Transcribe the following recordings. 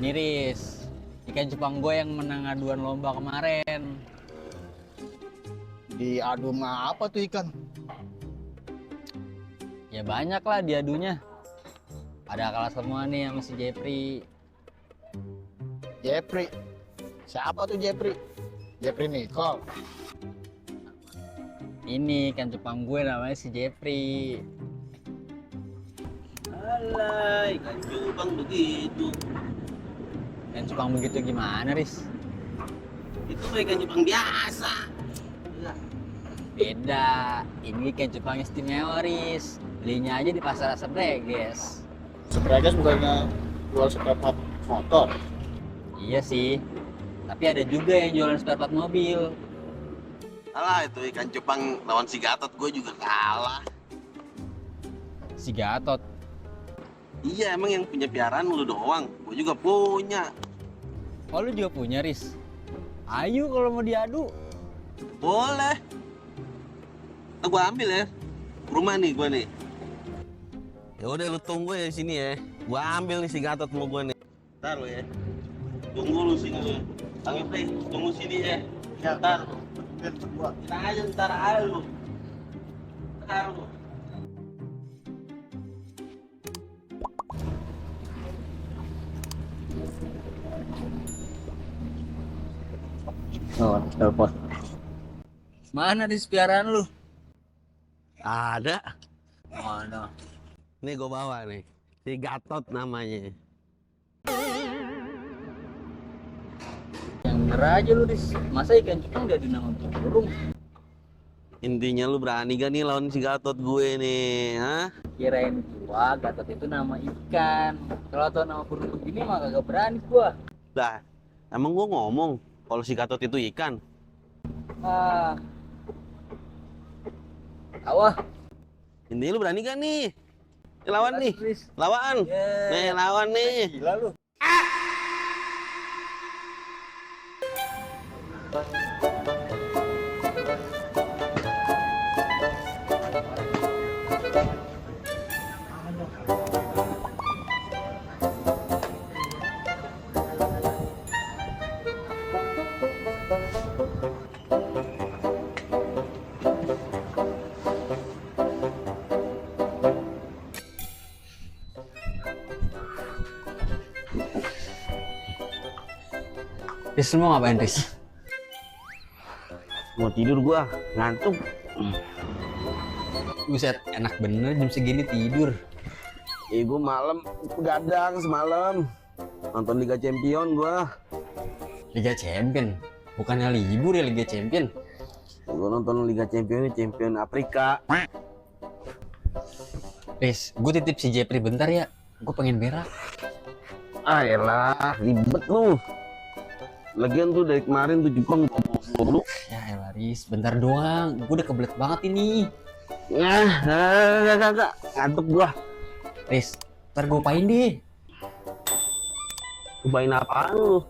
Niris, ikan cupang gue yang menang aduan lomba kemarin. Diadu sama apa tuh ikan? Ya banyak lah diadunya. Ada kalah semua nih sama si Jepri. Jepri. Siapa tuh Jepri? Jepri Nicole. Ini ikan cupang gue namanya si Jepri. Alah, ikan cupang begitu. Ikan cupang begitu gimana, Riz? Itu mah ikan cupang biasa. Beda. Ini ikan cupang istimewa, Riz. Belinya aja di pasar Asabreges. Sebenarnya bukannya jual spare part motor. Iya sih. Tapi ada juga yang jualan spare part mobil. Alah, itu ikan cupang lawan si Gatot gue juga kalah. Si Gatot. Iya, emang yang punya piaraan lu doang. Gue juga punya. Oh, lu juga punya, Riz? Ayo kalau mau diadu. Boleh. Nah, gue ambil ya. Ke rumah nih gue nih. Ya udah lu tunggu ya di sini ya. Gue ambil nih si Gatot mau gue nih. Ntar lu ya. Tunggu lu sini lu. Kang Ipri, tunggu sini ya. Ya, Ntar. berdua. Kita aja ntar aja lu. Ntar lu. Oh, telepon. Mana Riz piaraan lu? Ada. Mana? Nih gue bawa nih. Si Gatot namanya. Yang bener aja lu, Riz. Masa ikan cupang udah dinama burung? Intinya lu berani gak nih lawan si Gatot gue nih, hah? Kirain gua Gatot itu nama ikan. Kalau tau nama burung begini mah kagak berani gua. Lah, emang gua ngomong kalau si Gatot itu ikan. Ah. Awah. Intinya lu berani gak nih? Lawan nih, Riz. lawan. Yeah. Nih, lawan nih. Gila lu. Riz, lu mau ngapain, Riz? Mau tidur gua, ngantuk. Buset, enak bener jam segini tidur. Gua malam begadang semalam. Nonton Liga Champion gua. Liga Champion? Bukannya libur ya Liga Champion? Gua nonton Liga Champion ini Champion Afrika. Riz, gue titip si Jepri bentar ya. Gue pengen berak. Ah elah, ribet lu. Lagian tuh dari kemarin tuh Jepang dulu. Ya elah Riz, bentar doang. Gue udah kebelet banget ini. Gak. Ngantuk gua. Riz, ntar gue apain deh. Cobain apaan lu?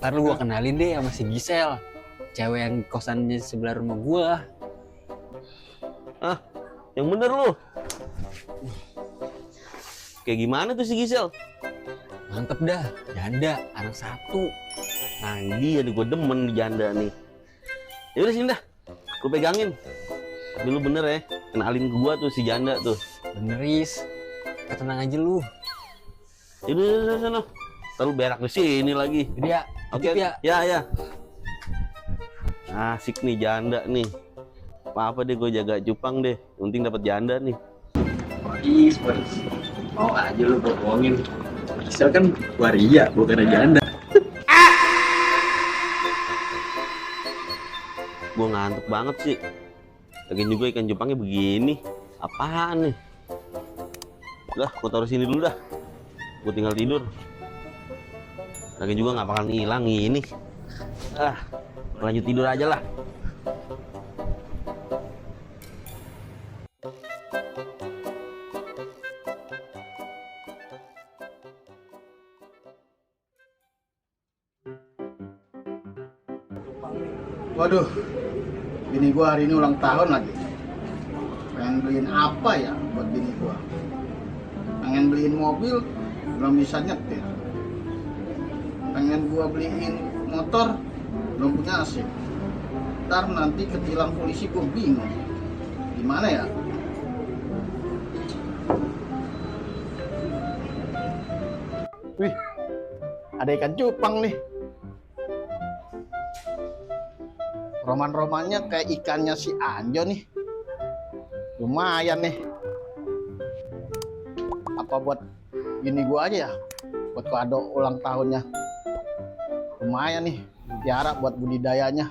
Ntar lu gue kenalin deh sama si Gisel. Cewek yang kosannya sebelah rumah gue. Ah, yang bener lu. Kayak gimana tuh si Gisel? Mantep dah, janda, anak satu. Nah, dia gue demen di janda nih. Ya udah sini dah, gue pegangin. Tapi lu bener ya, kenalin ke gua tuh si janda tuh. Bener Riz, tenang aja lu. Yaudah, sana. Ntar lu berak di sini lagi. Jadi ya, Oke, titip ya. ya. Asik nih janda nih. Apa deh gue jaga cupang deh. Yang penting dapat janda nih. Riz, mau aja lu bohongin. Gisel kan waria, bukan janda. Gue ngantuk banget sih. Lagian juga ikan cupangnya begini. Apaan nih? Udah, gue taruh sini dulu dah. Gue tinggal tidur. Lagian juga nggak bakalan hilang ini. Lanjut tidur aja lah. Waduh, bini gua hari ini ulang tahun lagi. Pengen beliin apa ya buat bini gua? Pengen beliin mobil, belum bisa nyetir. pengen gua beliin motor, belum punya SIM. Ntar nanti ketilang polisi gua bingung. Gimana ya? Wih, ada ikan cupang nih. Roman-romannya kayak ikannya si Anjo nih. Lumayan nih. Apa buat gini gua aja ya? Buat kado ulang tahunnya. Lumayan nih, piara buat budidayanya.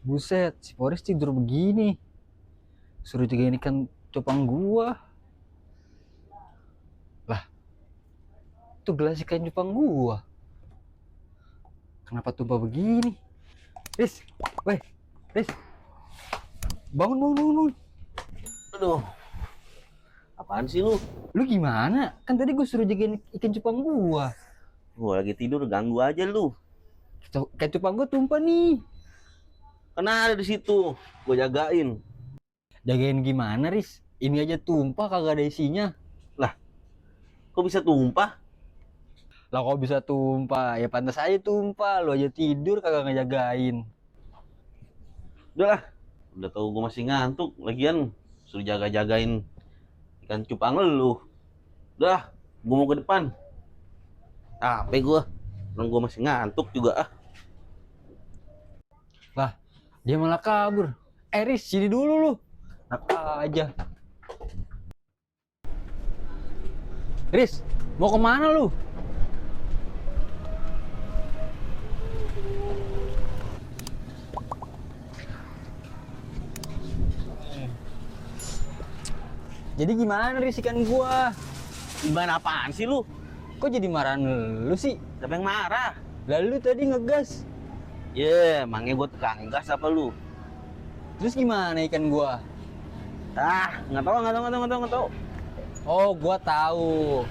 Buset, si Boris tidur begini. Suruh jagain ikan cupang gua. Lah, itu gelas ikan cupang gua. Kenapa tumpah begini? Riz, weh, Riz. Bangun, bangun, bangun, bangun. Aduh, apaan sih lu? Lu gimana? Kan tadi gua suruh jagain ikan cupang gua. Gua lagi tidur, ganggu aja lu. Ikan cupang gua tumpah nih. Karena ada di situ, gua jagain. Jagain gimana, Riz? Ini aja tumpah kagak ada isinya. Lah, kok bisa tumpah? Lah kok bisa tumpah? Ya pantas aja tumpah. Lu aja tidur kagak ngejagain. Udahlah, udah tahu gua masih ngantuk. Lagian suruh jaga-jagain ikan cupang lu. Udah, gua mau ke depan. Capek gua. Orang gua masih ngantuk juga ah. Lah, dia malah kabur. Riz, sini dulu lu. Enak aja. Riz, mau kemana lu? Jadi gimana Riz ikan gua? Gimana apaan sih lu? Kok jadi marahan lu sih? Siapa yang marah? Lalu tadi ngegas. Emangnya gua tukang gas apa lu? Terus gimana ikan gua? Nggak tahu. Oh, gua tahu.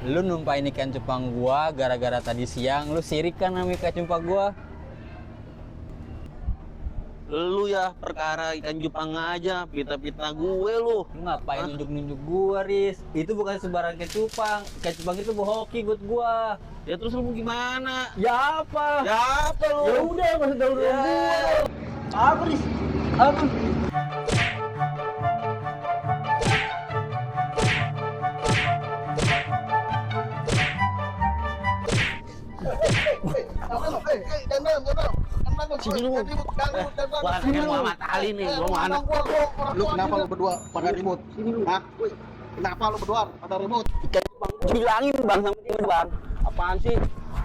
Lu numpain ikan cupang gua gara-gara tadi siang lu sirik kan sama ikan cupang gua. Lu ya perkara ikan cupang aja, pita-pita gue lu. Lu ngapain nunjuk-nunjuk gua, Riz? Itu bukan sembarang ikan cupang. Ikan cupang itu hoki buat gua. Ya terus lu mau gimana? Ya apa? Ya apa lu? Ya udah, enggak usah tahu Ya. gua. Apa, Riz? Apa? Sini lu. Gua kayak Muhammad Ali nih, gua mau anak. Lu kenapa lu berdua pada ribut? Hah? Kenapa lu berdua pada ribut? Bilangin bang sama dia bang. Apaan sih?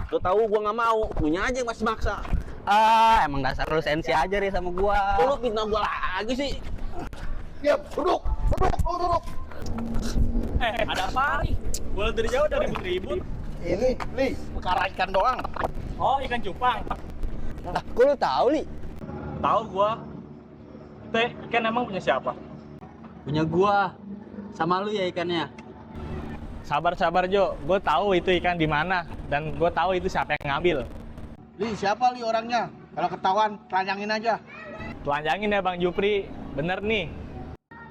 Lu tahu gua nggak mau, punya aja yang masih maksa. Emang dasar lu sensi aja Riz sama gua. Kok lu fitnah gua lagi sih? Diam, duduk. Ada apa nih? Gua dari jauh udah ribut-ribut. Ini, Li, perkara ikan doang. Oh, ikan cupang. Lah, kok lu tahu, Li? Tahu gua. Itu ikan emang punya siapa? Punya gua. Sama lu ya ikannya. Sabar Jo, gue tahu itu ikan di mana dan gue tahu itu siapa yang ngambil. Li, siapa Li orangnya? Kalau ketahuan, telanjangin aja. Telanjangin ya Bang Jupri, bener nih.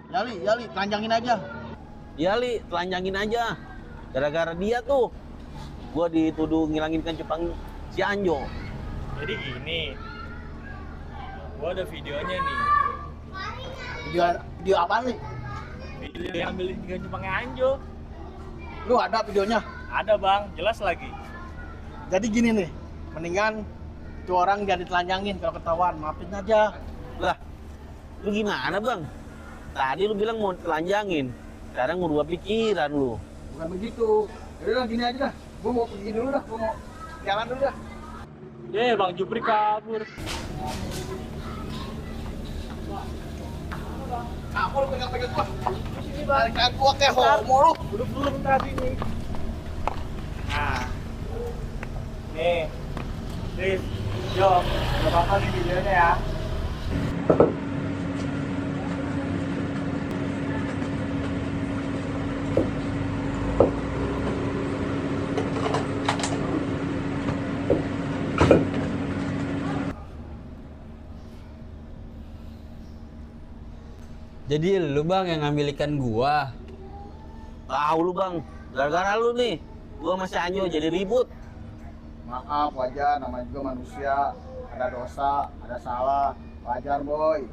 Ya Li, telanjangin aja. Ya Li, telanjangin aja. Gara-gara dia tuh, gua dituduh ngilangin ikan cupang si Anjo. Jadi gini, gue ada videonya nih. Video apa Li? Video yang ambil ikan cupangnya Anjo. Lu ada videonya? Ada Bang, jelas lagi. Jadi gini nih, mendingan itu orang jangan ditelanjangin kalau ketahuan, maafin aja. Lah, lu gimana bang? Tadi lu bilang mau telanjangin, sekarang merubah pikiran lu. Bukan begitu. Yaudah gini aja dah, gua mau pergi dulu dah, gua mau jalan dulu dah. Bang Jupri kabur. Kamu lu pegang-pegang gua. Ini balikan gua kayak homo lu. Duduk dulu bentar sini. Nah, nih, Riz, Jo, nggak apa-apa nih videonya ya. Jadi lu bang yang ngambil ikan gua. Tahu lu bang, gara-gara lu nih, gua masih Anyo jadi ribut. Maaf, wajar, namanya juga manusia. Ada dosa, ada salah. Wajar, boy.